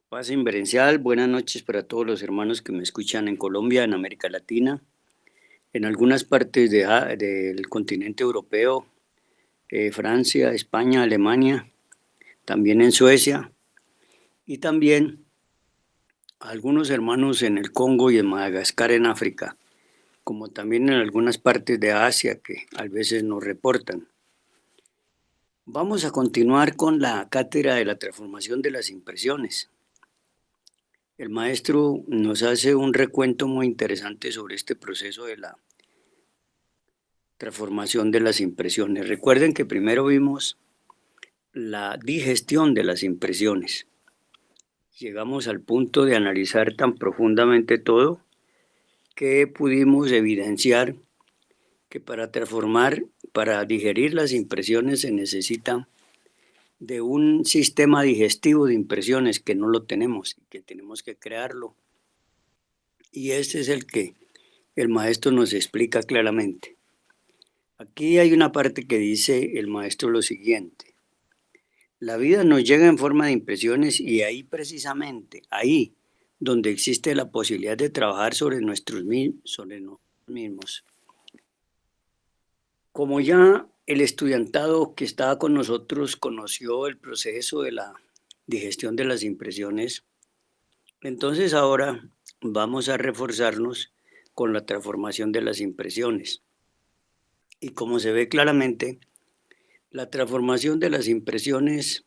Paz inverencial, buenas noches para todos los hermanos que me escuchan en Colombia, en América Latina, en algunas partes del continente europeo, Francia, España, Alemania, también en Suecia y también algunos hermanos en el Congo y en Madagascar en África, como también en algunas partes de Asia que a veces nos reportan. Vamos a continuar con la cátedra de la transformación de las impresiones. El maestro nos hace un recuento muy interesante sobre este proceso de la transformación de las impresiones. Recuerden que primero vimos la digestión de las impresiones. Llegamos al punto de analizar tan profundamente todo que pudimos evidenciar que para transformar, para digerir las impresiones se necesita de un sistema digestivo de impresiones que no lo tenemos y que tenemos que crearlo. Y este es el que el maestro nos explica claramente. Aquí hay una parte que dice el maestro lo siguiente: la vida nos llega en forma de impresiones y ahí precisamente, ahí donde existe la posibilidad de trabajar sobre nosotros mismos. Como ya el estudiantado que estaba con nosotros conoció el proceso de la digestión de las impresiones, entonces ahora vamos a reforzarnos con la transformación de las impresiones. Y como se ve claramente, la transformación de las impresiones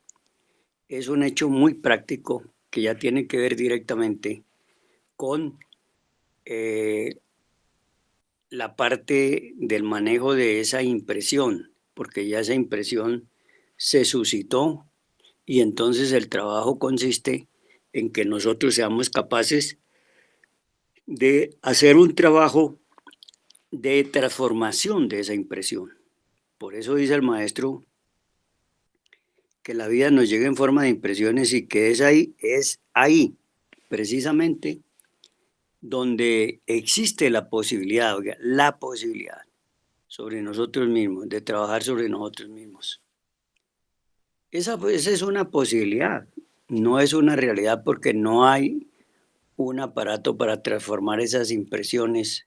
es un hecho muy práctico que ya tiene que ver directamente con eh, la parte del manejo de esa impresión, porque ya esa impresión se suscitó y entonces el trabajo consiste en que nosotros seamos capaces de hacer un trabajo de transformación de esa impresión. Por eso dice el maestro que la vida nos llega en forma de impresiones y que es ahí precisamente donde existe la posibilidad, oiga, la posibilidad sobre nosotros mismos, de trabajar sobre nosotros mismos. Esa es una posibilidad, no es una realidad porque no hay un aparato para transformar esas impresiones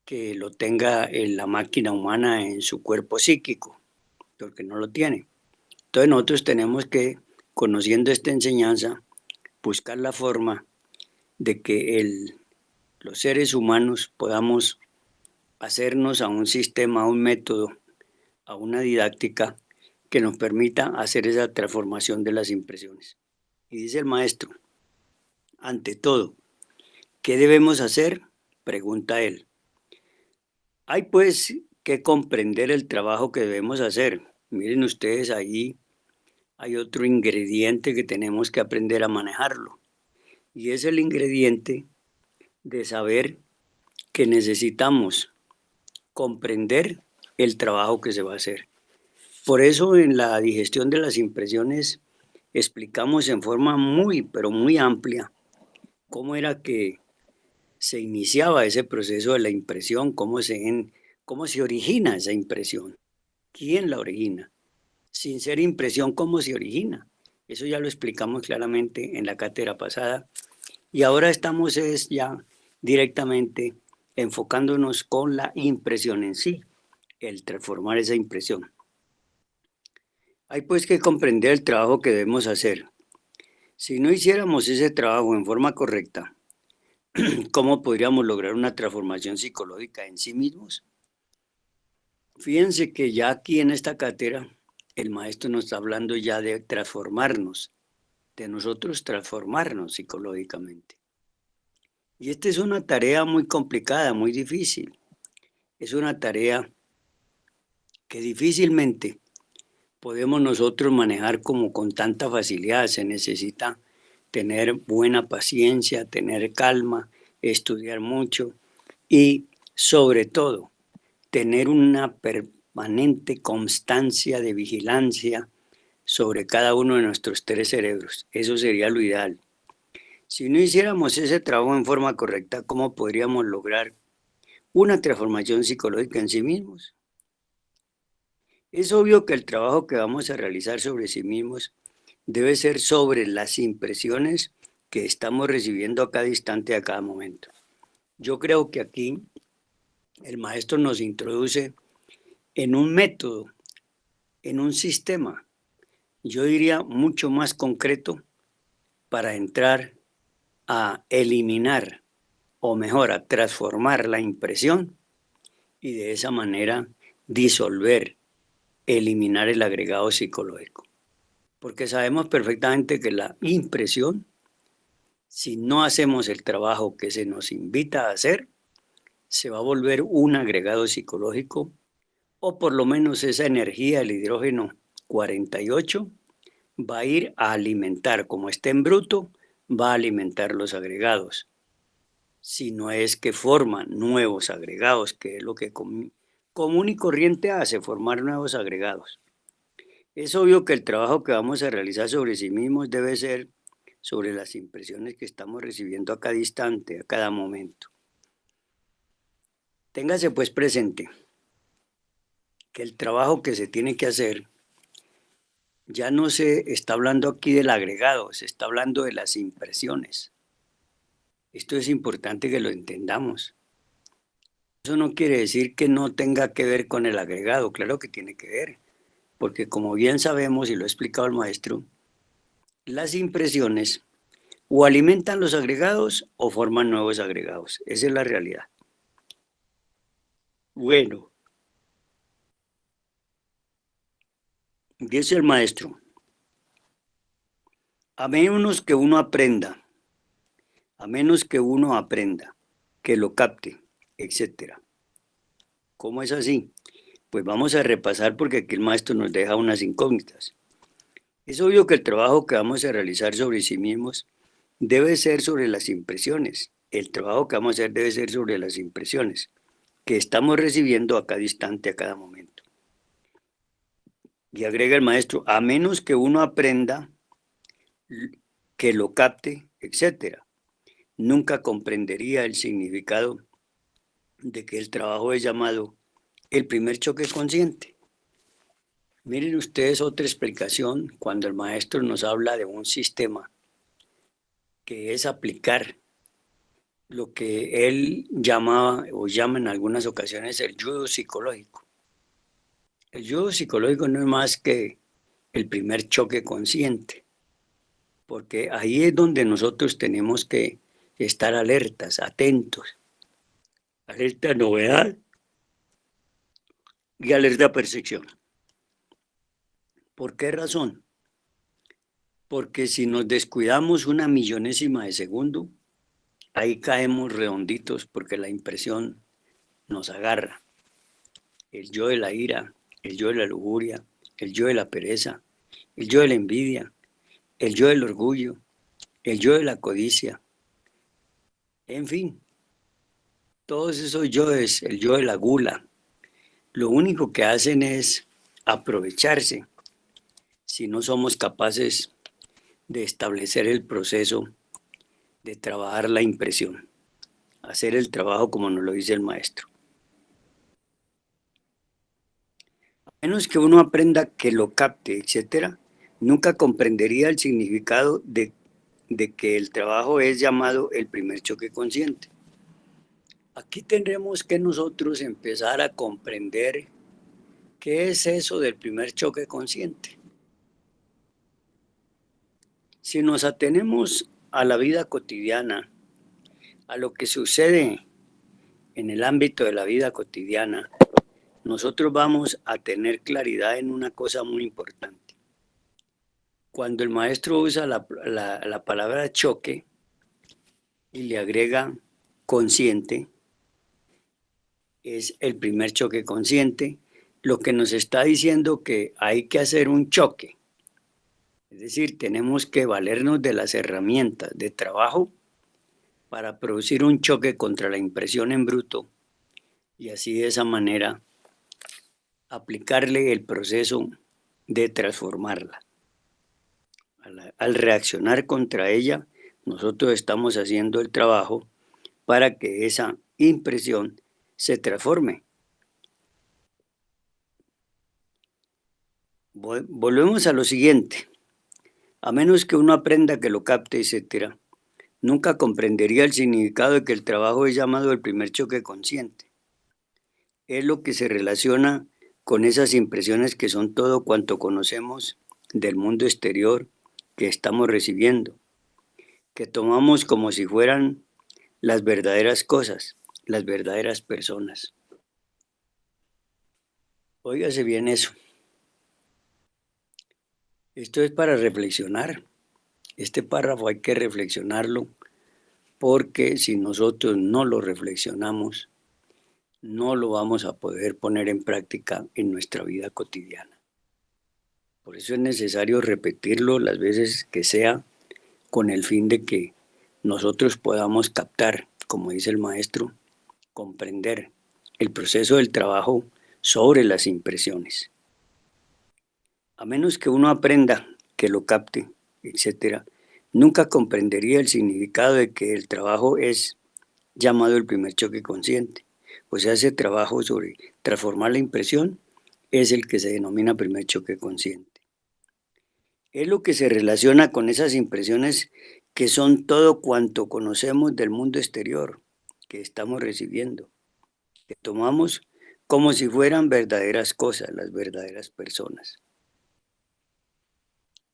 que lo tenga en la máquina humana en su cuerpo psíquico, porque no lo tiene. Entonces nosotros tenemos que, conociendo esta enseñanza, buscar la forma de que los seres humanos podamos hacernos a un sistema, a un método, a una didáctica que nos permita hacer esa transformación de las impresiones. Y dice el maestro, ante todo, ¿qué debemos hacer? Pregunta él. Hay pues que comprender el trabajo que debemos hacer. Miren ustedes, ahí hay otro ingrediente que tenemos que aprender a manejarlo. Y es el ingrediente de saber que necesitamos comprender el trabajo que se va a hacer. Por eso en la digestión de las impresiones explicamos en forma muy, pero muy amplia cómo era que se iniciaba ese proceso de la impresión, cómo se origina esa impresión, quién la origina, sin ser impresión, cómo se origina. Eso ya lo explicamos claramente en la cátedra pasada y ahora estamos ya directamente enfocándonos con la impresión en sí, el transformar esa impresión. Hay pues que comprender el trabajo que debemos hacer. Si no hiciéramos ese trabajo en forma correcta, ¿cómo podríamos lograr una transformación psicológica en sí mismos? Fíjense que ya aquí en esta cátedra el maestro nos está hablando ya de transformarnos, de nosotros transformarnos psicológicamente. Y esta es una tarea muy complicada, muy difícil. Es una tarea que difícilmente podemos nosotros manejar como con tanta facilidad. Se necesita tener buena paciencia, tener calma, estudiar mucho y sobre todo tener una permanente constancia de vigilancia sobre cada uno de nuestros tres cerebros. Eso sería lo ideal. Si no hiciéramos ese trabajo en forma correcta, ¿cómo podríamos lograr una transformación psicológica en sí mismos? Es obvio que el trabajo que vamos a realizar sobre sí mismos debe ser sobre las impresiones que estamos recibiendo a cada instante, a cada momento. Yo creo que aquí el maestro nos introduce en un método, en un sistema, yo diría mucho más concreto para entrar a eliminar, o mejor, a transformar la impresión y de esa manera disolver, eliminar el agregado psicológico. Porque sabemos perfectamente que la impresión, si no hacemos el trabajo que se nos invita a hacer, se va a volver un agregado psicológico, o por lo menos esa energía del hidrógeno 48 va a ir a alimentar, como está en bruto, va a alimentar los agregados. Si no es que forman nuevos agregados, que es lo que común y corriente hace, formar nuevos agregados. Es obvio que el trabajo que vamos a realizar sobre sí mismos debe ser sobre las impresiones que estamos recibiendo a cada instante, a cada momento. Téngase pues presente que el trabajo que se tiene que hacer ya no se está hablando aquí del agregado, se está hablando de las impresiones. Esto es importante que lo entendamos. Eso no quiere decir que no tenga que ver con el agregado, claro que tiene que ver, porque como bien sabemos y lo ha explicado el maestro, las impresiones o alimentan los agregados o forman nuevos agregados. Esa es la realidad. Bueno, dice el maestro, a menos que uno aprenda, que lo capte, etcétera. ¿Cómo es así? Pues vamos a repasar porque aquí el maestro nos deja unas incógnitas. Es obvio que el trabajo que vamos a realizar sobre sí mismos debe ser sobre las impresiones. El trabajo que vamos a hacer debe ser sobre las impresiones que estamos recibiendo a cada instante, a cada momento. Y agrega el maestro, a menos que uno aprenda, que lo capte, etcétera, nunca comprendería el significado de que el trabajo es llamado el primer choque consciente. Miren ustedes otra explicación cuando el maestro nos habla de un sistema que es aplicar lo que él llamaba o llama en algunas ocasiones el judo psicológico. El judo psicológico no es más que el primer choque consciente, porque ahí es donde nosotros tenemos que estar alertas, atentos, alerta a novedad y alerta a percepción. ¿Por qué razón? Porque si nos descuidamos una millonésima de segundo, ahí caemos redonditos porque la impresión nos agarra. El yo de la ira, el yo de la lujuria, el yo de la pereza, el yo de la envidia, el yo del orgullo, el yo de la codicia, en fin, todos esos yoes, el yo de la gula, lo único que hacen es aprovecharse si no somos capaces de establecer el proceso de trabajar la impresión, hacer el trabajo como nos lo dice el maestro. A menos que uno aprenda que lo capte, etcétera, nunca comprendería el significado de que el trabajo es llamado el primer choque consciente. Aquí tendremos que nosotros empezar a comprender qué es eso del primer choque consciente. Si nos atenemos a la vida cotidiana, a lo que sucede en el ámbito de la vida cotidiana, nosotros vamos a tener claridad en una cosa muy importante. Cuando el maestro usa la palabra choque y le agrega consciente, es el primer choque consciente, lo que nos está diciendo que hay que hacer un choque. Es decir, tenemos que valernos de las herramientas de trabajo para producir un choque contra la impresión en bruto y así de esa manera aplicarle el proceso de transformarla. Al reaccionar contra ella, nosotros estamos haciendo el trabajo para que esa impresión se transforme. Volvemos a lo siguiente. A menos que uno aprenda que lo capte, etcétera, nunca comprendería el significado de que el trabajo es llamado el primer choque consciente. Es lo que se relaciona con esas impresiones que son todo cuanto conocemos del mundo exterior que estamos recibiendo, que tomamos como si fueran las verdaderas cosas, las verdaderas personas. Óigase bien eso. Esto es para reflexionar. Este párrafo hay que reflexionarlo porque si nosotros no lo reflexionamos, no lo vamos a poder poner en práctica en nuestra vida cotidiana. Por eso es necesario repetirlo las veces que sea con el fin de que nosotros podamos captar, como dice el maestro, comprender el proceso del trabajo sobre las impresiones. A menos que uno aprenda, que lo capte, etcétera, nunca comprendería el significado de que el trabajo es llamado el primer choque consciente. O sea, ese trabajo sobre transformar la impresión es el que se denomina primer choque consciente. Es lo que se relaciona con esas impresiones que son todo cuanto conocemos del mundo exterior que estamos recibiendo, que tomamos como si fueran verdaderas cosas, las verdaderas personas.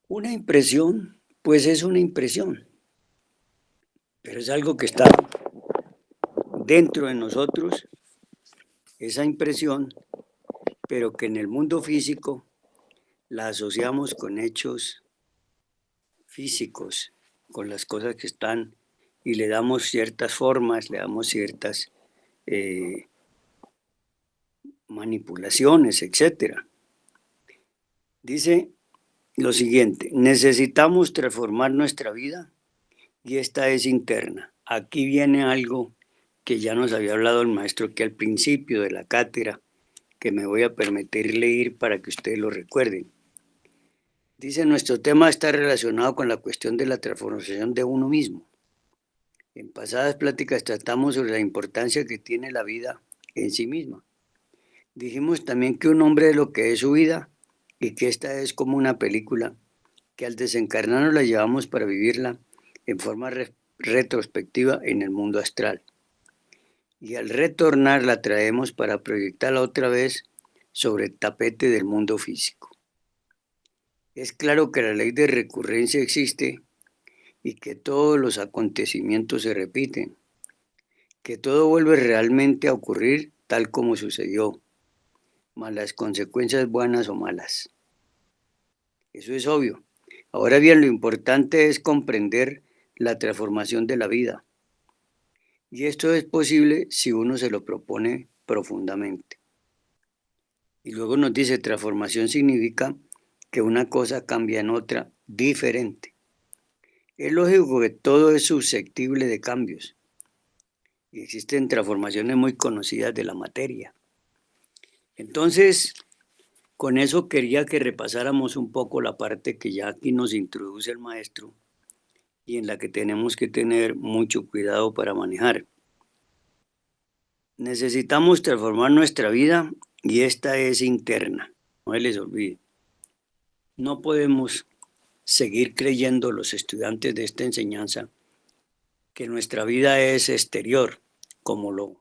Una impresión, pues es una impresión, pero es algo que está dentro de nosotros, esa impresión, pero que en el mundo físico la asociamos con hechos físicos, con las cosas que están y le damos ciertas formas, le damos ciertas eh, manipulaciones, etcétera. Dice lo siguiente: necesitamos transformar nuestra vida y esta es interna. Aquí viene algo que ya nos había hablado el maestro que al principio de la cátedra, que me voy a permitir leer para que ustedes lo recuerden. Dice, nuestro tema está relacionado con la cuestión de la transformación de uno mismo. En pasadas pláticas tratamos sobre la importancia que tiene la vida en sí misma. Dijimos también que un hombre es lo que es su vida y que esta es como una película que al desencarnarnos la llevamos para vivirla en forma retrospectiva en el mundo astral. Y al retornar la traemos para proyectarla otra vez sobre el tapete del mundo físico. Es claro que la ley de recurrencia existe y que todos los acontecimientos se repiten, que todo vuelve realmente a ocurrir tal como sucedió, más las consecuencias buenas o malas. Eso es obvio. Ahora bien, lo importante es comprender la transformación de la vida. Y esto es posible si uno se lo propone profundamente. Y luego nos dice, transformación significa que una cosa cambia en otra diferente. Es lógico que todo es susceptible de cambios. Y existen transformaciones muy conocidas de la materia. Entonces, con eso quería que repasáramos un poco la parte que ya aquí nos introduce el maestro y en la que tenemos que tener mucho cuidado para manejar. Necesitamos transformar nuestra vida y esta es interna, no se les olvide. No podemos seguir creyendo los estudiantes de esta enseñanza que nuestra vida es exterior, como lo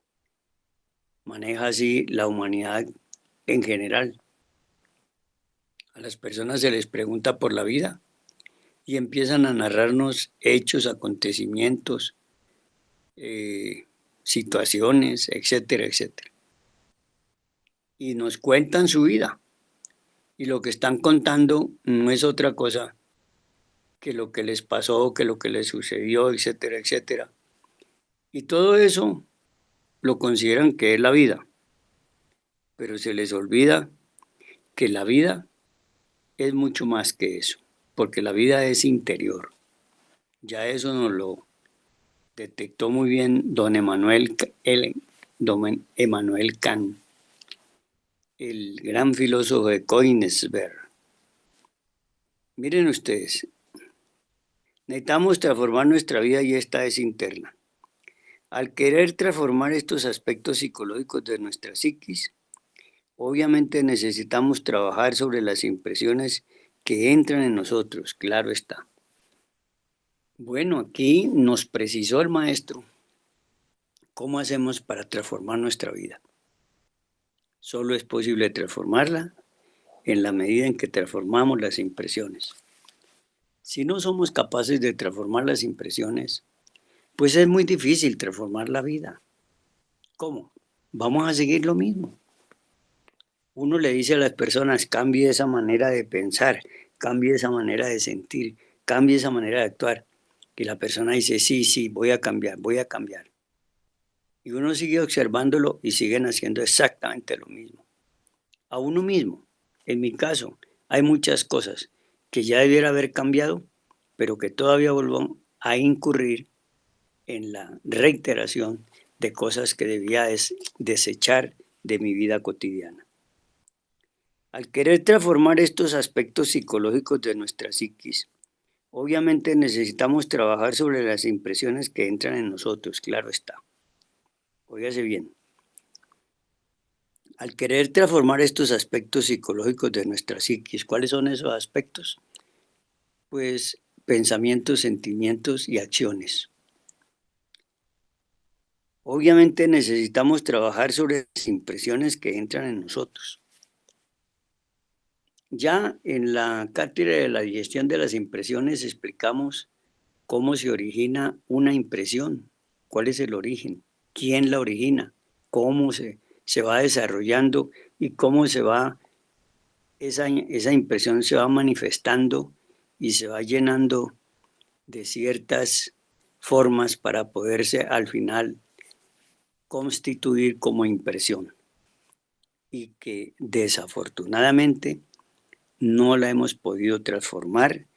maneja así la humanidad en general. A las personas se les pregunta por la vida y empiezan a narrarnos hechos, acontecimientos, situaciones, etcétera, etcétera. Y nos cuentan su vida. Y lo que están contando no es otra cosa que lo que les pasó, que lo que les sucedió, etcétera, etcétera. Y todo eso lo consideran que es la vida. Pero se les olvida que la vida es mucho más que eso, porque la vida es interior. Ya eso nos lo detectó muy bien don Emmanuel Kant, el gran filósofo de Königsberg. Miren ustedes, necesitamos transformar nuestra vida y esta es interna. Al querer transformar estos aspectos psicológicos de nuestra psiquis, obviamente necesitamos trabajar sobre las impresiones que entran en nosotros, claro está. Bueno, aquí nos precisó el maestro cómo hacemos para transformar nuestra vida. Solo es posible transformarla en la medida en que transformamos las impresiones. Si no somos capaces de transformar las impresiones, pues es muy difícil transformar la vida. ¿Cómo? Vamos a seguir lo mismo. Uno le dice a las personas, cambie esa manera de pensar, cambie esa manera de sentir, cambie esa manera de actuar. Y la persona dice, sí, sí, voy a cambiar, voy a cambiar. Y uno sigue observándolo y siguen haciendo exactamente lo mismo. A uno mismo, en mi caso, hay muchas cosas que ya debiera haber cambiado, pero que todavía vuelvo a incurrir en la reiteración de cosas que debía desechar de mi vida cotidiana. Al querer transformar estos aspectos psicológicos de nuestra psiquis, obviamente necesitamos trabajar sobre las impresiones que entran en nosotros, claro está. Óigase bien. Al querer transformar estos aspectos psicológicos de nuestra psiquis, ¿cuáles son esos aspectos? Pues pensamientos, sentimientos y acciones. Obviamente necesitamos trabajar sobre las impresiones que entran en nosotros. Ya en la cátedra de la digestión de las impresiones explicamos cómo se origina una impresión, cuál es el origen, quién la origina, cómo se va desarrollando y cómo esa impresión se va manifestando y se va llenando de ciertas formas para poderse al final constituir como impresión y que desafortunadamente no la hemos podido transformar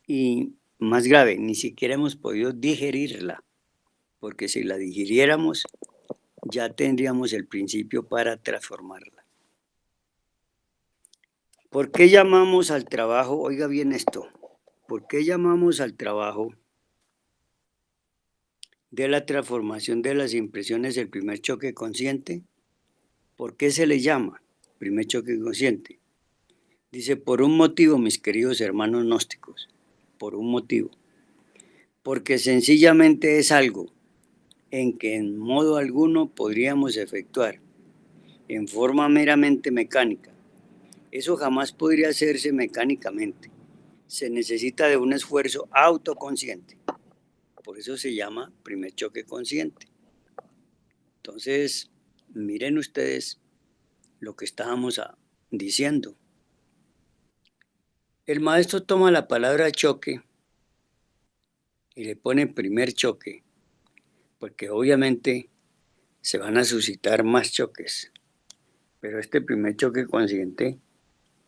y más grave, ni siquiera hemos podido digerirla, porque si la digiriéramos ya tendríamos el principio para transformarla. ¿Por qué llamamos al trabajo? Oiga bien esto. ¿Por qué llamamos al trabajo de la transformación de las impresiones el primer choque consciente? ¿Por qué se le llama primer choque consciente? Dice, por un motivo, mis queridos hermanos gnósticos, por un motivo. Porque sencillamente es algo en que en modo alguno podríamos efectuar en forma meramente mecánica. Eso jamás podría hacerse mecánicamente. Se necesita de un esfuerzo autoconsciente. Por eso se llama primer choque consciente. Entonces, miren ustedes lo que estábamos diciendo. El maestro toma la palabra choque y le pone primer choque, porque obviamente se van a suscitar más choques. Pero este primer choque consciente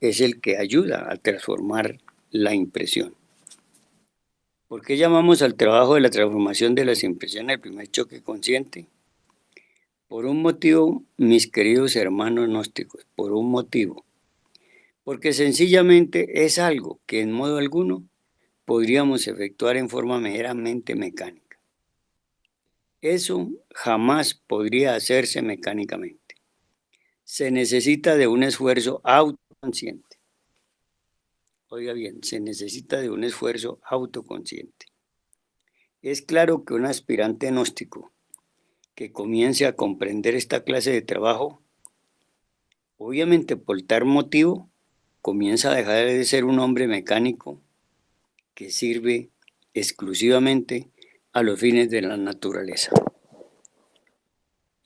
es el que ayuda a transformar la impresión. ¿Por qué llamamos al trabajo de la transformación de las impresiones el primer choque consciente? Por un motivo, mis queridos hermanos gnósticos, por un motivo. Porque sencillamente es algo que en modo alguno podríamos efectuar en forma meramente mecánica. Eso jamás podría hacerse mecánicamente. Se necesita de un esfuerzo autoconsciente. Oiga bien, se necesita de un esfuerzo autoconsciente. Es claro que un aspirante gnóstico que comience a comprender esta clase de trabajo, obviamente por tal motivo, comienza a dejar de ser un hombre mecánico que sirve exclusivamente a los fines de la naturaleza.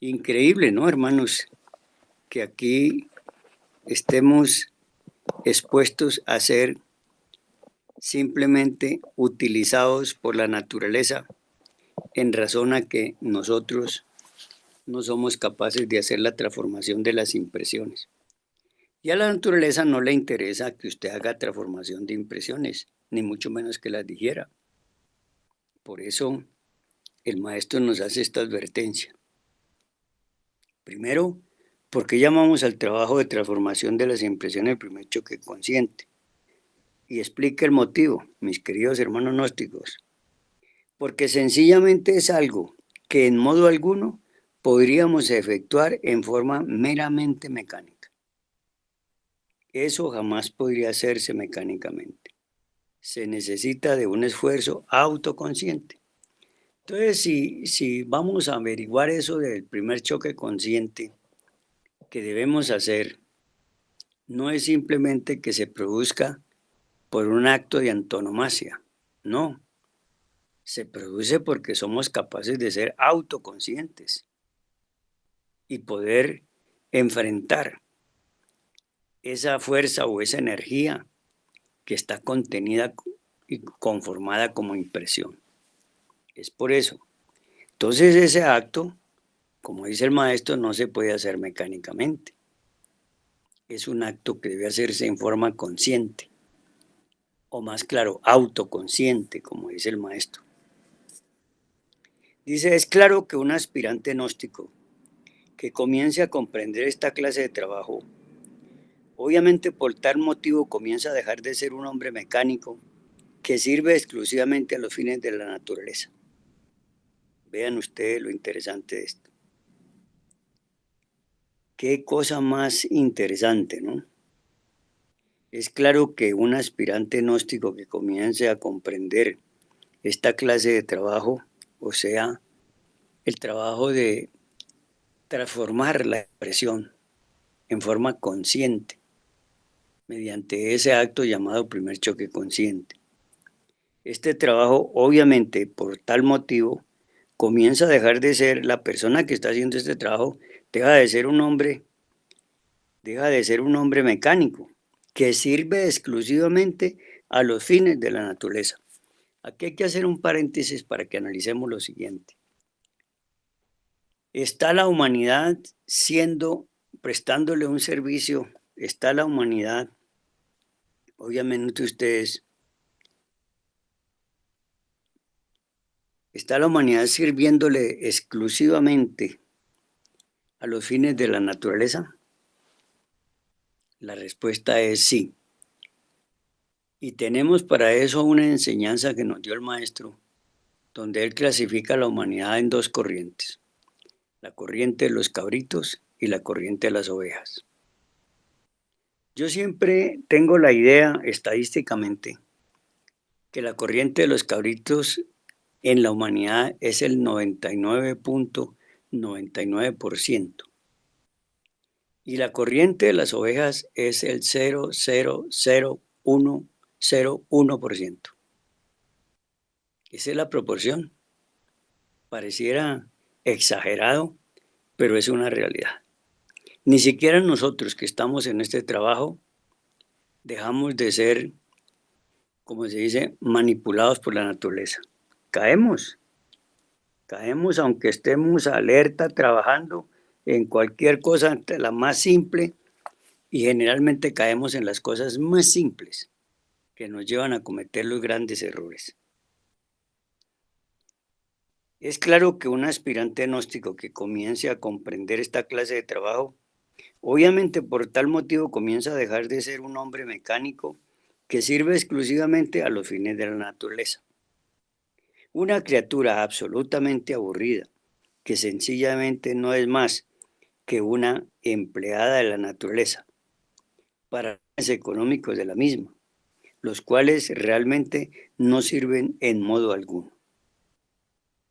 Increíble, ¿no, hermanos? Que aquí estemos expuestos a ser simplemente utilizados por la naturaleza en razón a que nosotros no somos capaces de hacer la transformación de las impresiones. Y a la naturaleza no le interesa que usted haga transformación de impresiones, ni mucho menos que las digiera. Por eso el maestro nos hace esta advertencia. Primero, ¿por qué llamamos al trabajo de transformación de las impresiones el primer choque consciente? Y explica el motivo, mis queridos hermanos gnósticos. Porque sencillamente es algo que en modo alguno podríamos efectuar en forma meramente mecánica. Eso jamás podría hacerse mecánicamente. se necesita de un esfuerzo autoconsciente. Entonces, si vamos a averiguar eso del primer choque consciente que debemos hacer, no es simplemente que se produzca por un acto de antonomasia, no, se produce porque somos capaces de ser autoconscientes y poder enfrentar esa fuerza o esa energía que está contenida y conformada como impresión. Es por eso. Entonces ese acto, como dice el maestro, no se puede hacer mecánicamente. Es un acto que debe hacerse en forma consciente, o más claro, autoconsciente, como dice el maestro. Dice, es claro que un aspirante gnóstico que comience a comprender esta clase de trabajo, obviamente por tal motivo comienza a dejar de ser un hombre mecánico que sirve exclusivamente a los fines de la naturaleza. Vean ustedes lo interesante de esto. Qué cosa más interesante, ¿no? Es claro que un aspirante gnóstico que comience a comprender esta clase de trabajo, o sea, el trabajo de transformar la expresión en forma consciente, mediante ese acto llamado primer choque consciente. Este trabajo, obviamente, por tal motivo, comienza a dejar de ser la persona que está haciendo este trabajo, deja de ser un hombre mecánico, que sirve exclusivamente a los fines de la naturaleza. Aquí hay que hacer un paréntesis para que analicemos lo siguiente. ¿Está la humanidad prestándole un servicio? ¿Está la humanidad, obviamente ustedes, está la humanidad sirviéndole exclusivamente a los fines de la naturaleza? La respuesta es sí. Y tenemos para eso una enseñanza que nos dio el maestro, donde él clasifica a la humanidad en dos corrientes: la corriente de los cabritos y la corriente de las ovejas. Yo siempre tengo la idea, estadísticamente, que la corriente de los cabritos en la humanidad es el 99.99% y la corriente de las ovejas es el 0.00101%. Esa es la proporción. Pareciera exagerado, pero es una realidad. Ni siquiera nosotros que estamos en este trabajo dejamos de ser, como se dice, manipulados por la naturaleza. Caemos, caemos aunque estemos alerta, trabajando en cualquier cosa, la más simple, y generalmente caemos en las cosas más simples que nos llevan a cometer los grandes errores. Es claro que un aspirante gnóstico que comience a comprender esta clase de trabajo, obviamente por tal motivo comienza a dejar de ser un hombre mecánico que sirve exclusivamente a los fines de la naturaleza. Una criatura absolutamente aburrida, que sencillamente no es más que una empleada de la naturaleza para fines económicos de la misma, los cuales realmente no sirven en modo alguno.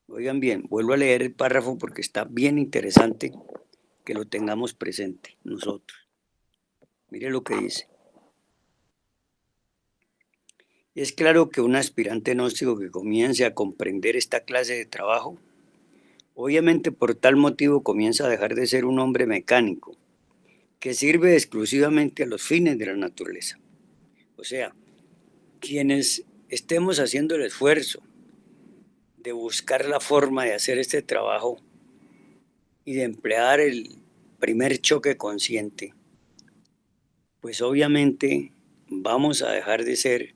Oigan bien, vuelvo a leer el párrafo porque está bien interesante que lo tengamos presente nosotros. Mire lo que dice. Es claro que un aspirante gnóstico que comience a comprender esta clase de trabajo, obviamente por tal motivo comienza a dejar de ser un hombre mecánico, que sirve exclusivamente a los fines de la naturaleza. O sea, quienes estemos haciendo el esfuerzo de buscar la forma de hacer este trabajo y de emplear el primer choque consciente, pues obviamente vamos a dejar de ser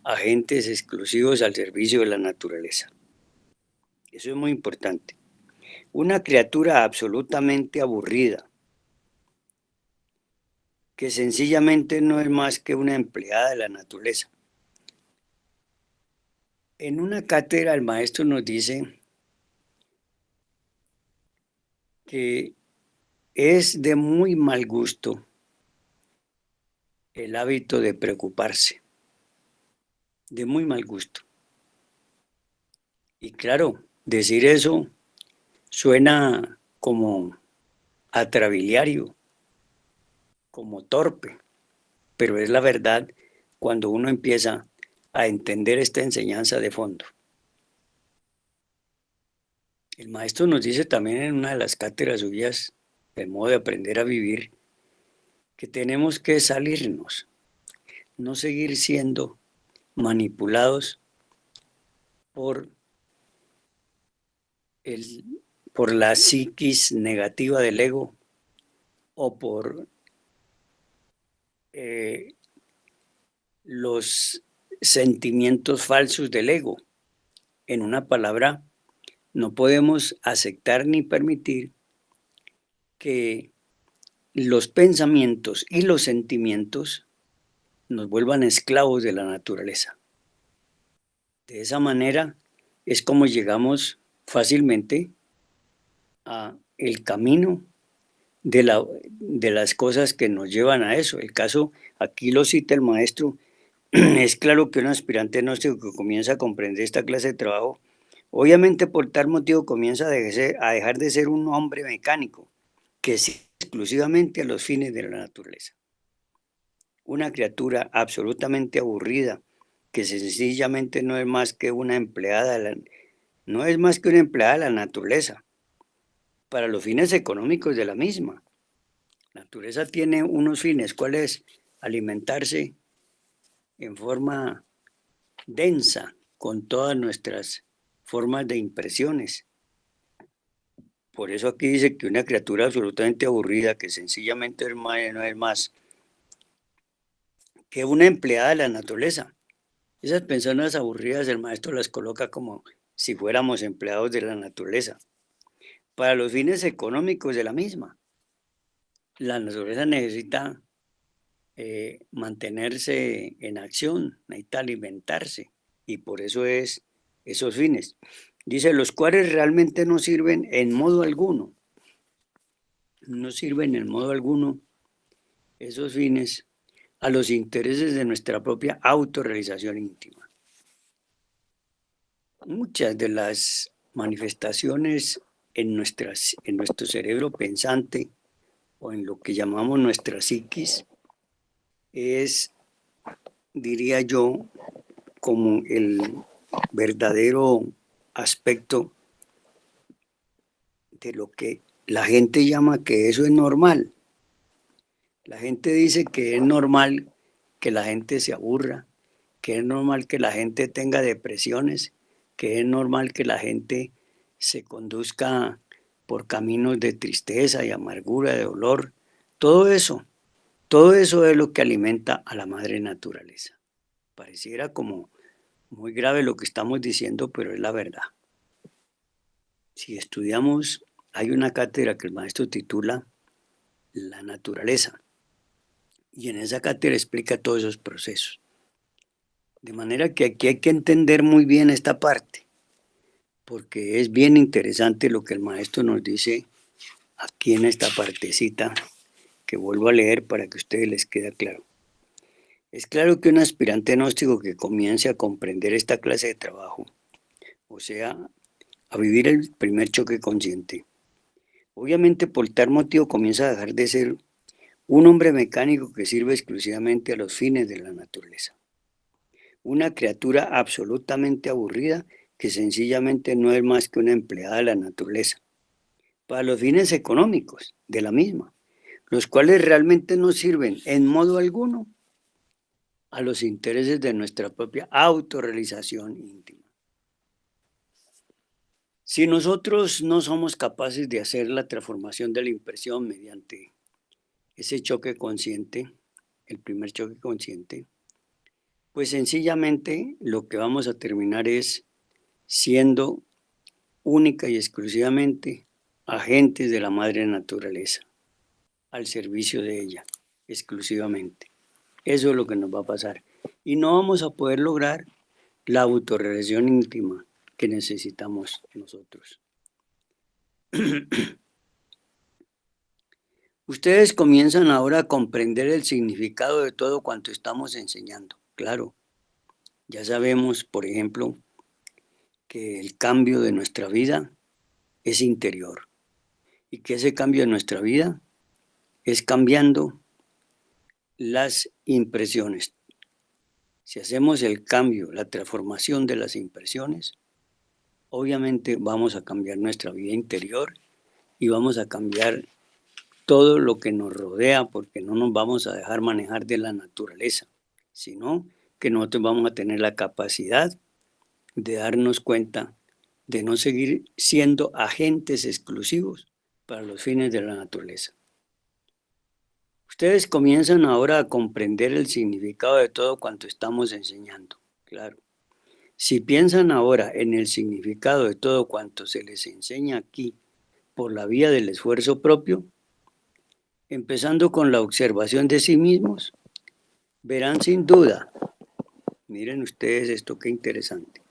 agentes exclusivos al servicio de la naturaleza. Eso es muy importante. Una criatura absolutamente aburrida, que sencillamente no es más que una empleada de la naturaleza. En una cátedra el maestro nos dice que es de muy mal gusto el hábito de preocuparse. de muy mal gusto. Y claro, decir eso suena como atrabiliario, como torpe, pero es la verdad cuando uno empieza a entender esta enseñanza de fondo. El maestro nos dice también en una de las cátedras suyas, el modo de aprender a vivir, que tenemos que salirnos, no seguir siendo manipulados por, el, por la psiquis negativa del ego o por eh, los sentimientos falsos del ego. En una palabra, no podemos aceptar ni permitir que los pensamientos y los sentimientos nos vuelvan esclavos de la naturaleza. De esa manera es como llegamos fácilmente a el camino de las cosas que nos llevan a eso. El caso, aquí lo cita el maestro, es claro que un aspirante gnóstico que comienza a comprender esta clase de trabajo, obviamente por tal motivo comienza a dejar de ser un hombre mecánico, que sirve exclusivamente a los fines de la naturaleza. Una criatura absolutamente aburrida, que sencillamente no es más que una empleada, no es más que una empleada de la naturaleza, para los fines económicos de la misma. La naturaleza tiene unos fines, ¿cuál es? Alimentarse en forma densa con todas nuestras formas de impresiones. Por eso aquí dice que una criatura absolutamente aburrida, que sencillamente no es más que una empleada de la naturaleza. Esas personas aburridas el maestro las coloca como si fuéramos empleados de la naturaleza, para los fines económicos de la misma. La naturaleza necesita mantenerse en acción, necesita alimentarse, y por eso es esos fines. Dice, los cuales realmente no sirven en modo alguno, no sirven en modo alguno esos fines a los intereses de nuestra propia autorrealización íntima. Muchas de las manifestaciones en nuestro cerebro pensante o en lo que llamamos nuestra psiquis es, diría yo, como el verdadero aspecto de lo que la gente llama que eso es normal. La gente dice que es normal que la gente se aburra, que es normal que la gente tenga depresiones, que es normal que la gente se conduzca por caminos de tristeza y amargura, de dolor. Todo eso es lo que alimenta a la madre naturaleza. Pareciera como muy grave lo que estamos diciendo, pero es la verdad. Si estudiamos, hay una cátedra que el maestro titula La naturaleza, y en esa cátedra explica todos esos procesos. De manera que aquí hay que entender muy bien esta parte, porque es bien interesante lo que el maestro nos dice aquí en esta partecita, que vuelvo a leer para que a ustedes les quede claro. Es claro que un aspirante gnóstico que comience a comprender esta clase de trabajo, o sea, a vivir el primer choque consciente, obviamente por tal motivo comienza a dejar de ser un hombre mecánico que sirve exclusivamente a los fines de la naturaleza. Una criatura absolutamente aburrida que sencillamente no es más que una empleada de la naturaleza, para los fines económicos de la misma, los cuales realmente no sirven en modo alguno a los intereses de nuestra propia autorrealización íntima. Si nosotros no somos capaces de hacer la transformación de la impresión mediante ese choque consciente, el primer choque consciente, pues sencillamente lo que vamos a terminar es siendo única y exclusivamente agentes de la madre naturaleza, al servicio de ella, exclusivamente. Eso es lo que nos va a pasar. Y no vamos a poder lograr la autorrealización íntima que necesitamos nosotros. Ustedes comienzan ahora a comprender el significado de todo cuanto estamos enseñando, claro. Ya sabemos, por ejemplo, que el cambio de nuestra vida es interior y que ese cambio de nuestra vida es cambiando las impresiones. Si hacemos el cambio, la transformación de las impresiones, obviamente vamos a cambiar nuestra vida interior y vamos a cambiar todo lo que nos rodea, porque no nos vamos a dejar manejar de la naturaleza, sino que nosotros vamos a tener la capacidad de darnos cuenta de no seguir siendo agentes exclusivos para los fines de la naturaleza. Ustedes comienzan ahora a comprender el significado de todo cuanto estamos enseñando, claro. Si piensan ahora en el significado de todo cuanto se les enseña aquí por la vía del esfuerzo propio, empezando con la observación de sí mismos, verán sin duda, miren ustedes esto, qué interesante,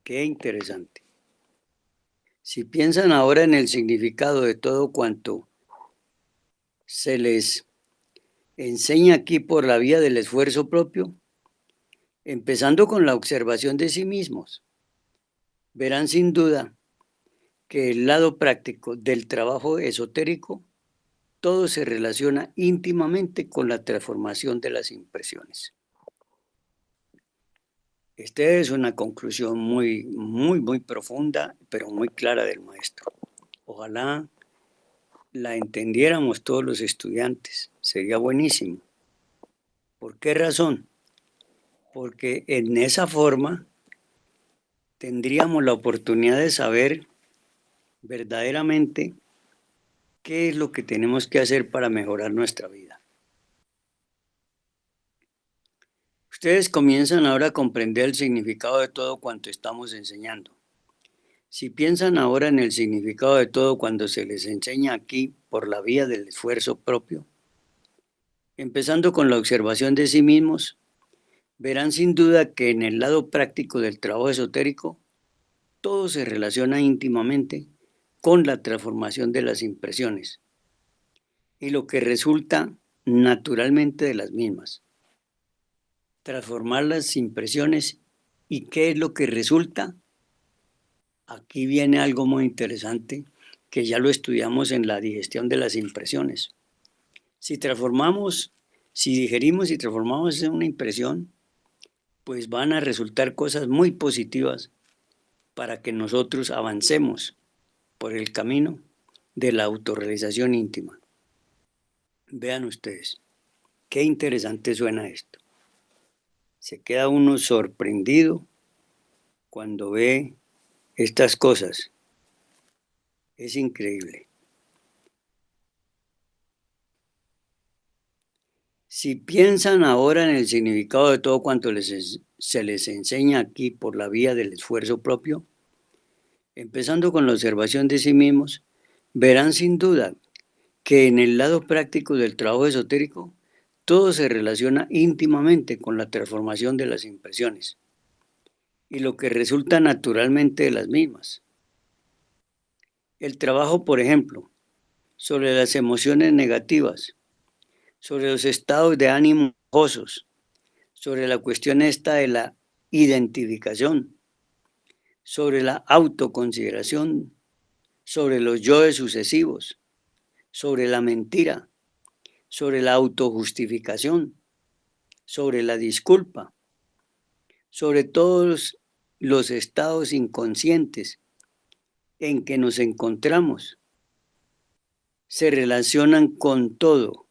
qué interesante. Si piensan ahora en el significado de todo cuanto se les enseña aquí por la vía del esfuerzo propio, empezando con la observación de sí mismos, verán sin duda que el lado práctico del trabajo esotérico, todo se relaciona íntimamente con la transformación de las impresiones. Esta es una conclusión muy profunda, pero muy clara del maestro. Ojalá la entendiéramos todos los estudiantes, sería buenísimo. ¿Por qué razón? Porque en esa forma tendríamos la oportunidad de saber verdaderamente qué es lo que tenemos que hacer para mejorar nuestra vida. Ustedes comienzan ahora a comprender el significado de todo cuanto estamos enseñando. Si piensan ahora en el significado de todo cuando se les enseña aquí por la vía del esfuerzo propio, empezando con la observación de sí mismos, verán sin duda que en el lado práctico del trabajo esotérico, todo se relaciona íntimamente con la transformación de las impresiones y lo que resulta naturalmente de las mismas. Transformar las impresiones, ¿y qué es lo que resulta? Aquí viene algo muy interesante que ya lo estudiamos en la digestión de las impresiones. Si transformamos, si digerimos y transformamos en una impresión, pues van a resultar cosas muy positivas para que nosotros avancemos por el camino de la autorrealización íntima. Vean ustedes, qué interesante suena esto. Se queda uno sorprendido cuando ve estas cosas. Es increíble. Si piensan ahora en el significado de todo cuanto se les enseña aquí por la vía del esfuerzo propio, empezando con la observación de sí mismos, verán sin duda que en el lado práctico del trabajo esotérico, todo se relaciona íntimamente con la transformación de las impresiones y lo que resulta naturalmente de las mismas. El trabajo, por ejemplo, sobre las emociones negativas, sobre los estados de ánimo bajosos, sobre la cuestión esta de la identificación, sobre la autoconsideración, sobre los yoes sucesivos, sobre la mentira, sobre la autojustificación, sobre la disculpa, sobre todos los estados inconscientes en que nos encontramos, se relacionan con todo,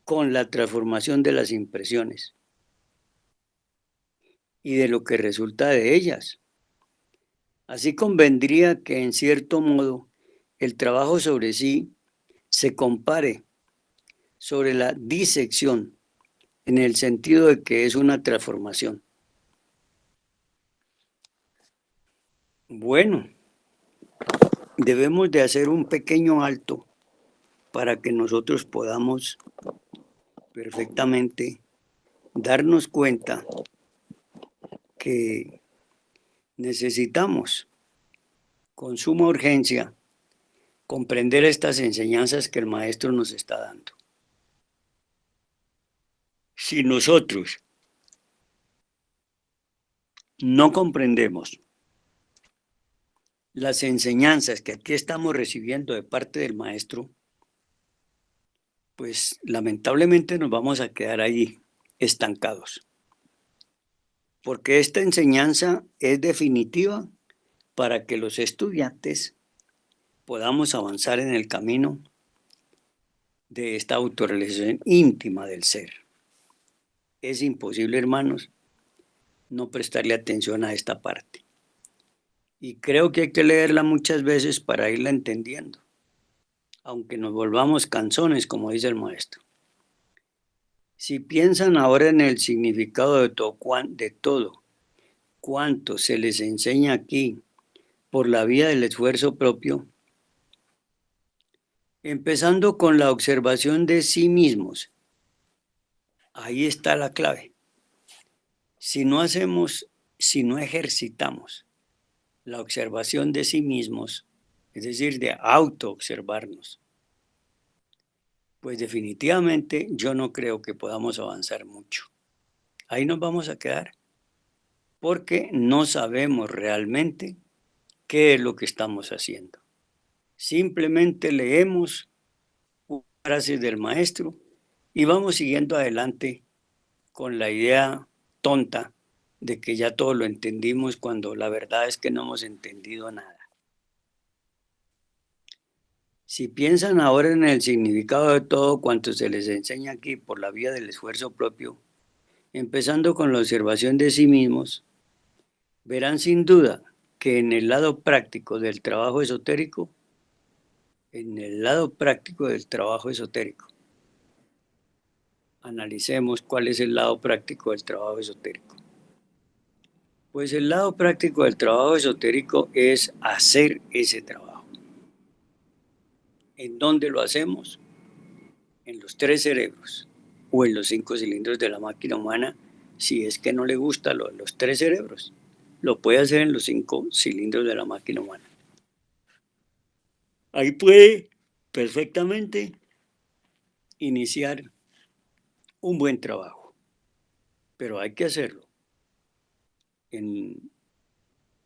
con la transformación de las impresiones y de lo que resulta de ellas. Así convendría que en cierto modo el trabajo sobre sí se compare sobre la disección en el sentido de que es una transformación. Bueno, debemos de hacer un pequeño alto para que nosotros podamos perfectamente darnos cuenta que necesitamos con suma urgencia comprender estas enseñanzas que el maestro nos está dando. Si nosotros no comprendemos las enseñanzas que aquí estamos recibiendo de parte del maestro, pues lamentablemente nos vamos a quedar allí estancados, porque esta enseñanza es definitiva para que los estudiantes podamos avanzar en el camino de esta autorrealización íntima del ser. Es imposible, hermanos, no prestarle atención a esta parte. Y creo que hay que leerla muchas veces para irla entendiendo, aunque nos volvamos canzones, como dice el maestro. Si piensan ahora en el significado de todo cuanto se les enseña aquí por la vía del esfuerzo propio, empezando con la observación de sí mismos, ahí está la clave. Si no ejercitamos la observación de sí mismos, es decir, de autoobservarnos, pues definitivamente yo no creo que podamos avanzar mucho. Ahí nos vamos a quedar porque no sabemos realmente qué es lo que estamos haciendo. Simplemente leemos frases del maestro y vamos siguiendo adelante con la idea tonta de que ya todo lo entendimos cuando la verdad es que no hemos entendido nada. Si piensan ahora en el significado de todo cuanto se les enseña aquí por la vía del esfuerzo propio, empezando con la observación de sí mismos, verán sin duda que en el lado práctico del trabajo esotérico, analicemos cuál es el lado práctico del trabajo esotérico. Pues el lado práctico del trabajo esotérico es hacer ese trabajo. ¿En dónde lo hacemos? En los 3 cerebros o en los 5 cilindros de la máquina humana, si es que no le gusta los 3 cerebros. Lo puede hacer en los 5 cilindros de la máquina humana. Ahí puede perfectamente iniciar un buen trabajo, pero hay que hacerlo.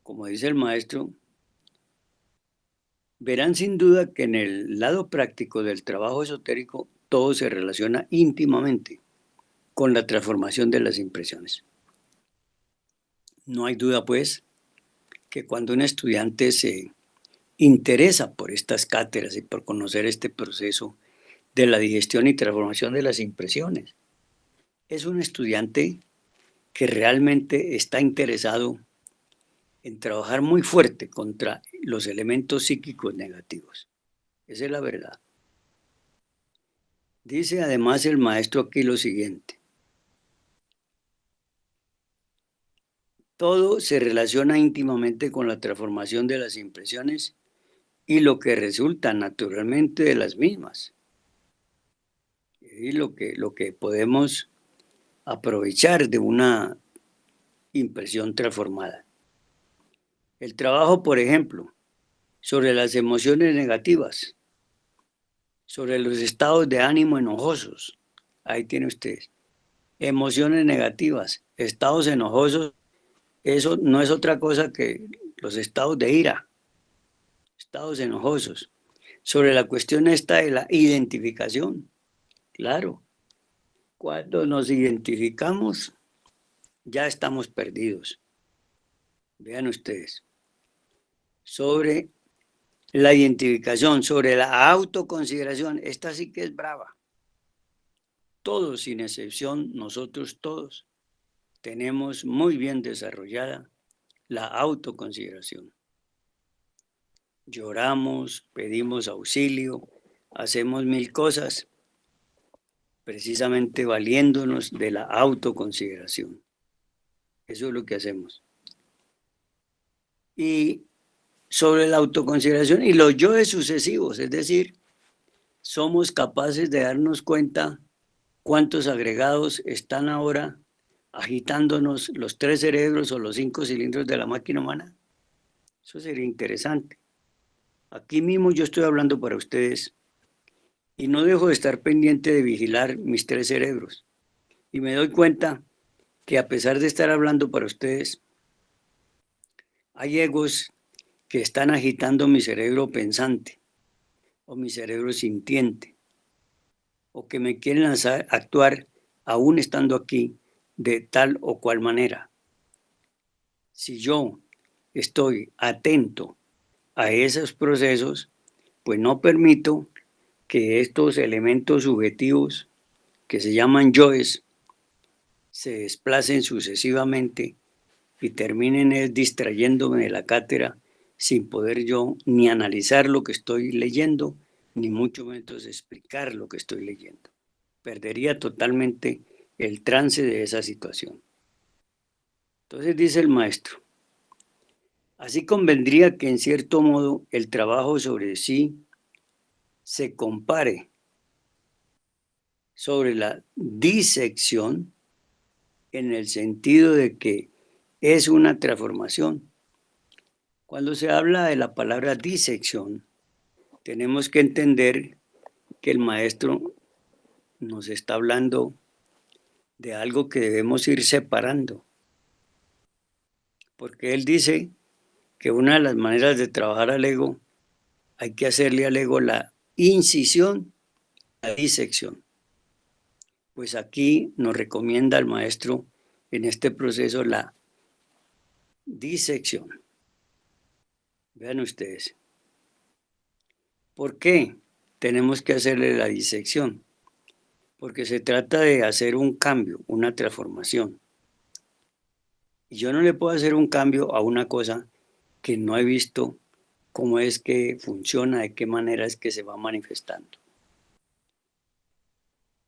Como dice el maestro, verán sin duda que en el lado práctico del trabajo esotérico todo se relaciona íntimamente con la transformación de las impresiones. No hay duda, pues, que cuando un estudiante se interesa por estas cátedras y por conocer este proceso de la digestión y transformación de las impresiones, es un estudiante que realmente está interesado en trabajar muy fuerte contra los elementos psíquicos negativos. Esa es la verdad. Dice además el maestro aquí lo siguiente: todo se relaciona íntimamente con la transformación de las impresiones y lo que resulta naturalmente de las mismas. Y lo que podemos aprovechar de una impresión transformada. El trabajo, por ejemplo, sobre las emociones negativas, sobre los estados de ánimo enojosos. Ahí tiene usted. Emociones negativas, estados enojosos, eso no es otra cosa que los estados de ira, estados enojosos. Sobre la cuestión esta de la identificación, claro, cuando nos identificamos, ya estamos perdidos. Vean ustedes. Sobre la identificación, sobre la autoconsideración, esta sí que es brava. Todos, sin excepción, nosotros todos, tenemos muy bien desarrollada la autoconsideración. Lloramos, pedimos auxilio, hacemos 1000 cosas, precisamente valiéndonos de la autoconsideración. Eso es lo que hacemos. Y sobre la autoconsideración y los yoes sucesivos, es decir, somos capaces de darnos cuenta cuántos agregados están ahora agitándonos los 3 cerebros o los 5 cilindros de la máquina humana. Eso sería interesante. Aquí mismo yo estoy hablando para ustedes y no dejo de estar pendiente de vigilar mis 3 cerebros. Y me doy cuenta que a pesar de estar hablando para ustedes, Hay egos que están agitando mi cerebro pensante o mi cerebro sintiente, o que me quieren hacer actuar aún estando aquí de tal o cual manera. Si yo estoy atento a esos procesos, pues no permito que estos elementos subjetivos que se llaman yoes se desplacen sucesivamente y terminen distrayéndome de la cátedra sin poder yo ni analizar lo que estoy leyendo, ni mucho menos explicar lo que estoy leyendo. Perdería totalmente el trance de esa situación. Entonces dice el maestro, así convendría que en cierto modo el trabajo sobre sí se compare sobre la disección en el sentido de que es una transformación. Cuando se habla de la palabra disección, tenemos que entender que el maestro nos está hablando de algo que debemos ir separando, porque él dice que una de las maneras de trabajar al ego, hay que hacerle al ego la incisión, la disección. Pues aquí nos recomienda el maestro en este proceso la disección. Vean ustedes, ¿por qué tenemos que hacerle la disección? Porque se trata de hacer un cambio, una transformación. Y yo no le puedo hacer un cambio a una cosa que no he visto cómo es que funciona, de qué manera es que se va manifestando.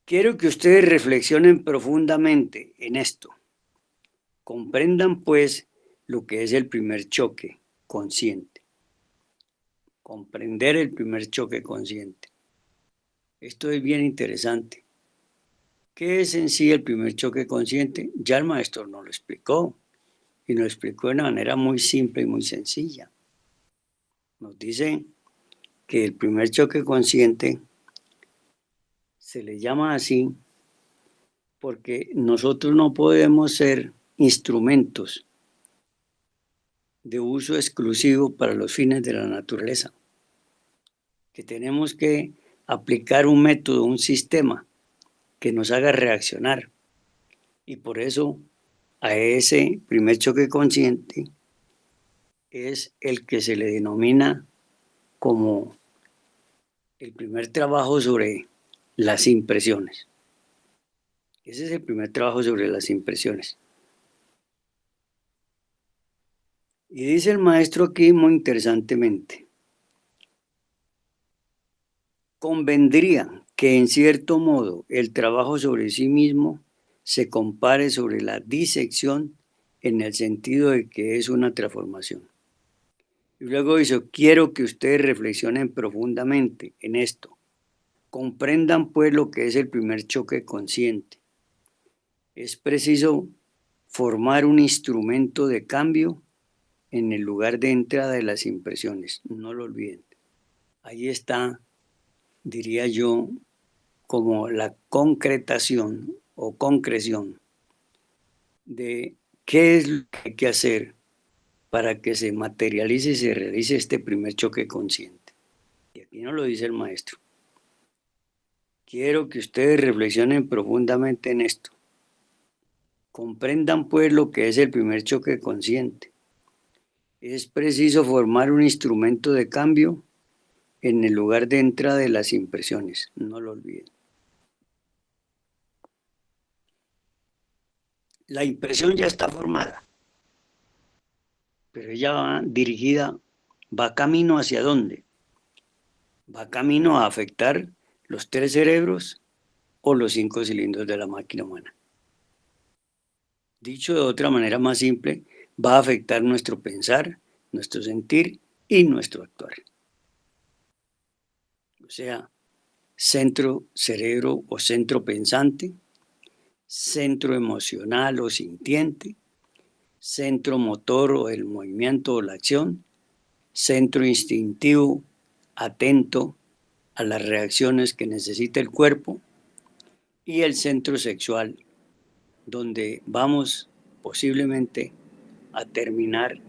Quiero que ustedes reflexionen profundamente en esto. Comprendan pues lo que es el primer choque consciente. Comprender el primer choque consciente. Esto es bien interesante. ¿Qué es en sí el primer choque consciente? Ya el maestro nos lo explicó y nos lo explicó de una manera muy simple y muy sencilla. Nos dice que el primer choque consciente se le llama así porque nosotros no podemos ser instrumentos de uso exclusivo para los fines de la naturaleza, que tenemos que aplicar un método, un sistema que nos haga reaccionar. Y por eso a ese primer choque consciente es el que se le denomina como el primer trabajo sobre las impresiones. Ese es el primer trabajo sobre las impresiones. Y dice el maestro aquí muy interesantemente, convendría que en cierto modo el trabajo sobre sí mismo se compare sobre la disección en el sentido de que es una transformación. Y luego dice, quiero que ustedes reflexionen profundamente en esto. Comprendan pues lo que es el primer choque consciente. Es preciso formar un instrumento de cambio en el lugar de entrada de las impresiones. No lo olviden. Ahí está, diría yo, como la concretación o concreción de qué es lo que hay que hacer para que se materialice y se realice este primer choque consciente. Y aquí nos lo dice el maestro. Quiero que ustedes reflexionen profundamente en esto. Comprendan pues lo que es el primer choque consciente. Es preciso formar un instrumento de cambio en el lugar de entrada de las impresiones. No lo olviden. La impresión ya está formada, pero ella va dirigida, va camino hacia dónde. Va camino a afectar los 3 cerebros o los 5 cilindros de la máquina humana. Dicho de otra manera más simple, va a afectar nuestro pensar, nuestro sentir y nuestro actuar. O sea, centro cerebro o centro pensante, centro emocional o sintiente, centro motor o el movimiento o la acción, centro instintivo atento a las reacciones que necesita el cuerpo y el centro sexual donde vamos posiblemente a terminar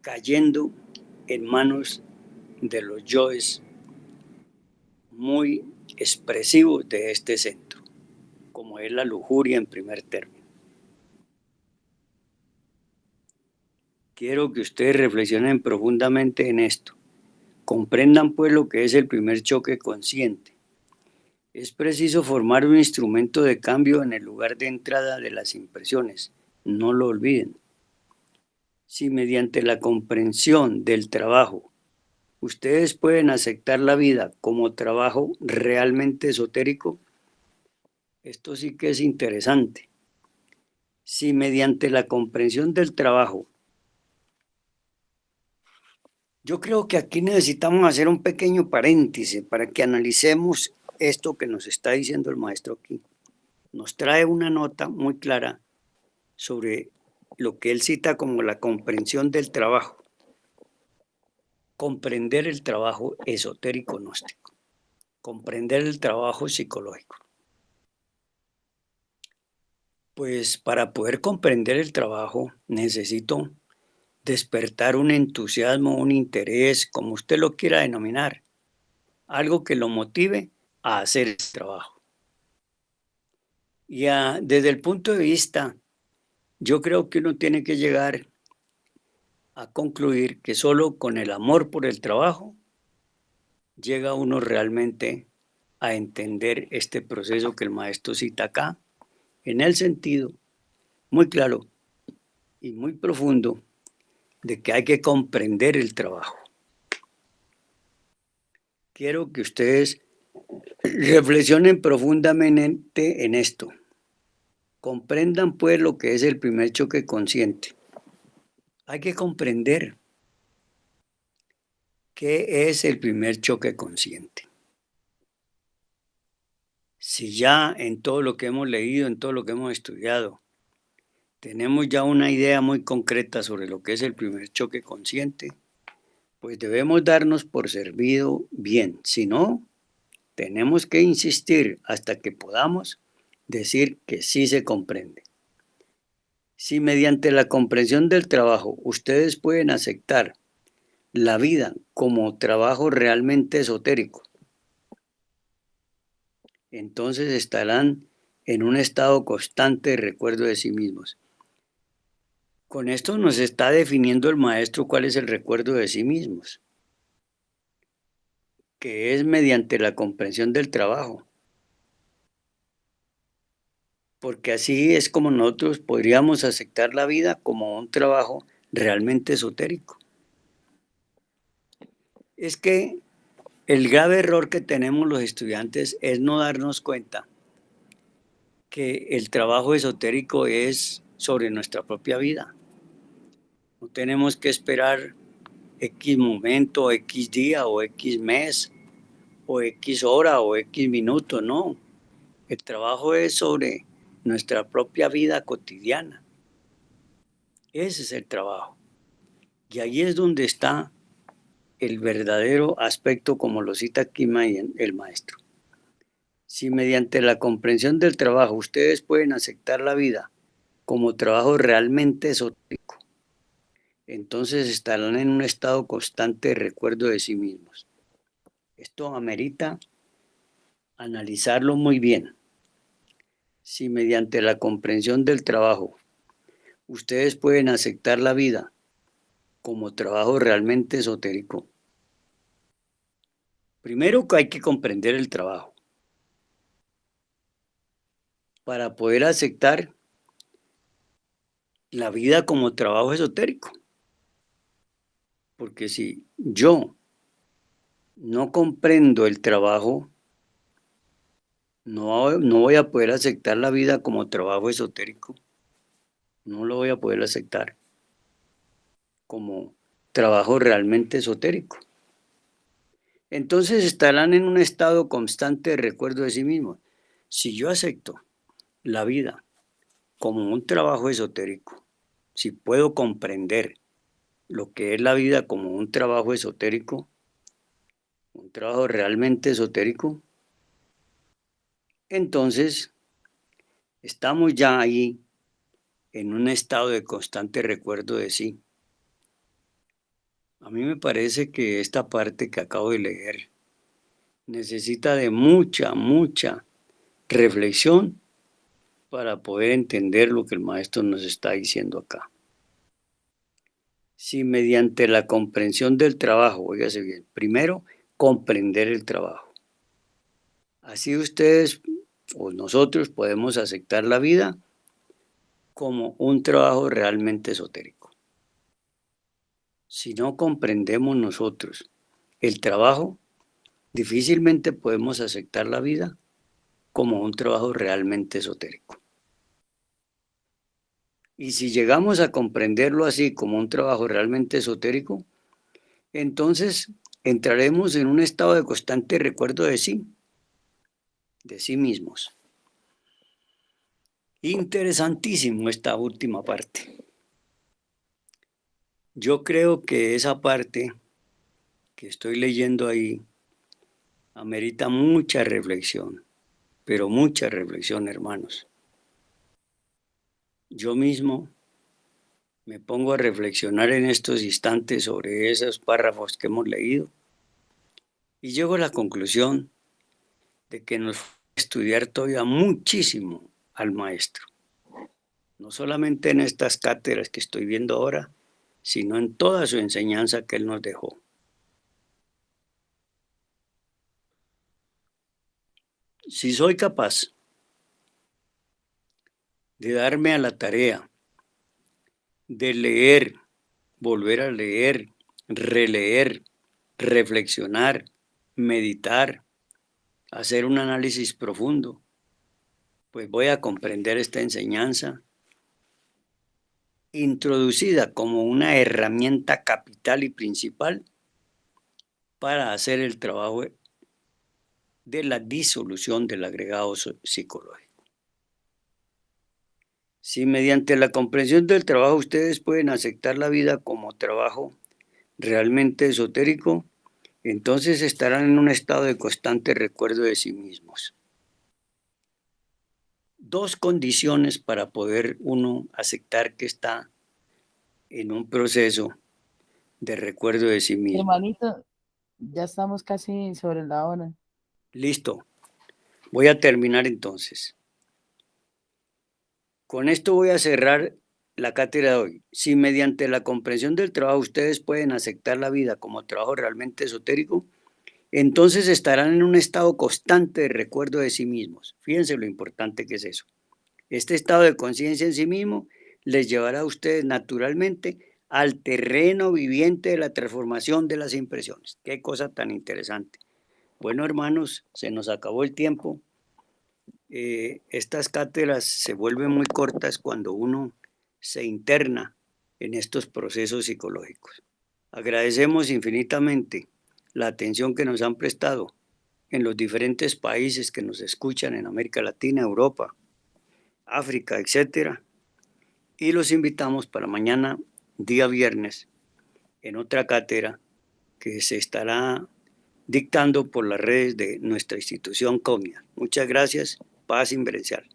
cayendo en manos de los yoes muy expresivos de este centro, como es la lujuria en primer término. Quiero que ustedes reflexionen profundamente en esto. Comprendan pues lo que es el primer choque consciente. Es preciso formar un instrumento de cambio en el lugar de entrada de las impresiones. No lo olviden. Si mediante la comprensión del trabajo ustedes pueden aceptar la vida como trabajo realmente esotérico, esto sí que es interesante. Si mediante la comprensión del trabajo, yo creo que aquí necesitamos hacer un pequeño paréntesis para que analicemos esto que nos está diciendo el maestro aquí. Nos trae una nota muy clara sobre lo que él cita como la comprensión del trabajo. Comprender el trabajo esotérico gnóstico, comprender el trabajo psicológico. Pues para poder comprender el trabajo necesito despertar un entusiasmo, un interés, como usted lo quiera denominar, algo que lo motive a hacer el trabajo. Desde el punto de vista, yo creo que uno tiene que llegar a concluir que solo con el amor por el trabajo llega uno realmente a entender este proceso que el maestro cita acá, en el sentido muy claro y muy profundo de que hay que comprender el trabajo. Quiero que ustedes reflexionen profundamente en esto. Comprendan pues lo que es el primer choque consciente. Hay que comprender qué es el primer choque consciente. Si ya en todo lo que hemos leído, en todo lo que hemos estudiado, tenemos ya una idea muy concreta sobre lo que es el primer choque consciente, pues debemos darnos por servido bien. Si no, tenemos que insistir hasta que podamos decir que sí se comprende. Si mediante la comprensión del trabajo ustedes pueden aceptar la vida como trabajo realmente esotérico, entonces estarán en un estado constante de recuerdo de sí mismos. Con esto nos está definiendo el maestro cuál es el recuerdo de sí mismos, que es mediante la comprensión del trabajo, porque así es como nosotros podríamos aceptar la vida como un trabajo realmente esotérico. Es que el grave error que tenemos los estudiantes es no darnos cuenta que el trabajo esotérico es sobre nuestra propia vida. No tenemos que esperar X momento, X día o X mes o X hora o X minuto, no. El trabajo es sobre nuestra propia vida cotidiana. Ese es el trabajo. Y ahí es donde está el verdadero aspecto, como lo cita aquí el maestro. Si mediante la comprensión del trabajo ustedes pueden aceptar la vida como trabajo realmente esotérico, entonces estarán en un estado constante de recuerdo de sí mismos. Esto amerita analizarlo muy bien. Si mediante la comprensión del trabajo ustedes pueden aceptar la vida como trabajo realmente esotérico, primero que hay que comprender el trabajo para poder aceptar la vida como trabajo esotérico. Porque si yo no comprendo el trabajo, no voy a poder aceptar la vida como trabajo esotérico. No lo voy a poder aceptar como trabajo realmente esotérico. Entonces estarán en un estado constante de recuerdo de sí mismos. Si yo acepto la vida como un trabajo esotérico, si puedo comprender lo que es la vida como un trabajo esotérico, un trabajo realmente esotérico, entonces estamos ya ahí en un estado de constante recuerdo de sí. A mí me parece que esta parte que acabo de leer necesita de mucha reflexión para poder entender lo que el maestro nos está diciendo acá. Si mediante la comprensión del trabajo, óigase bien, primero, comprender el trabajo. Así ustedes o nosotros podemos aceptar la vida como un trabajo realmente esotérico. Si no comprendemos nosotros el trabajo, difícilmente podemos aceptar la vida como un trabajo realmente esotérico. Y si llegamos a comprenderlo así como un trabajo realmente esotérico, entonces entraremos en un estado de constante recuerdo de sí mismos. Interesantísimo esta última parte. Yo creo que esa parte que estoy leyendo ahí amerita mucha reflexión, pero mucha reflexión, hermanos. Yo mismo me pongo a reflexionar en estos instantes sobre esos párrafos que hemos leído y llego a la conclusión de que nos falta estudiar todavía muchísimo al maestro, no solamente en estas cátedras que estoy viendo ahora, sino en toda su enseñanza que él nos dejó. Si soy capaz de darme a la tarea de leer, volver a leer, releer, reflexionar, meditar, hacer un análisis profundo, pues voy a comprender esta enseñanza introducida como una herramienta capital y principal para hacer el trabajo de la disolución del agregado psicológico. Si mediante la comprensión del trabajo ustedes pueden aceptar la vida como trabajo realmente esotérico, entonces estarán en un estado de constante recuerdo de sí mismos. Dos condiciones para poder uno aceptar que está en un proceso de recuerdo de sí mismo. Hermanito, ya estamos casi sobre la hora. Listo, voy a terminar entonces. Con esto voy a cerrar la cátedra de hoy. Si mediante la comprensión del trabajo ustedes pueden aceptar la vida como trabajo realmente esotérico, entonces estarán en un estado constante de recuerdo de sí mismos. Fíjense lo importante que es eso. Este estado de conciencia en sí mismo les llevará a ustedes naturalmente al terreno viviente de la transformación de las impresiones. Qué cosa tan interesante. Bueno, hermanos, se nos acabó el tiempo. Estas cátedras se vuelven muy cortas cuando uno se interna en estos procesos psicológicos. Agradecemos infinitamente la atención que nos han prestado en los diferentes países que nos escuchan en América Latina, Europa, África, etcétera. Y los invitamos para mañana, día viernes, en otra cátedra que se estará dictando por las redes de nuestra institución Comia. Muchas gracias. Paz inverencial.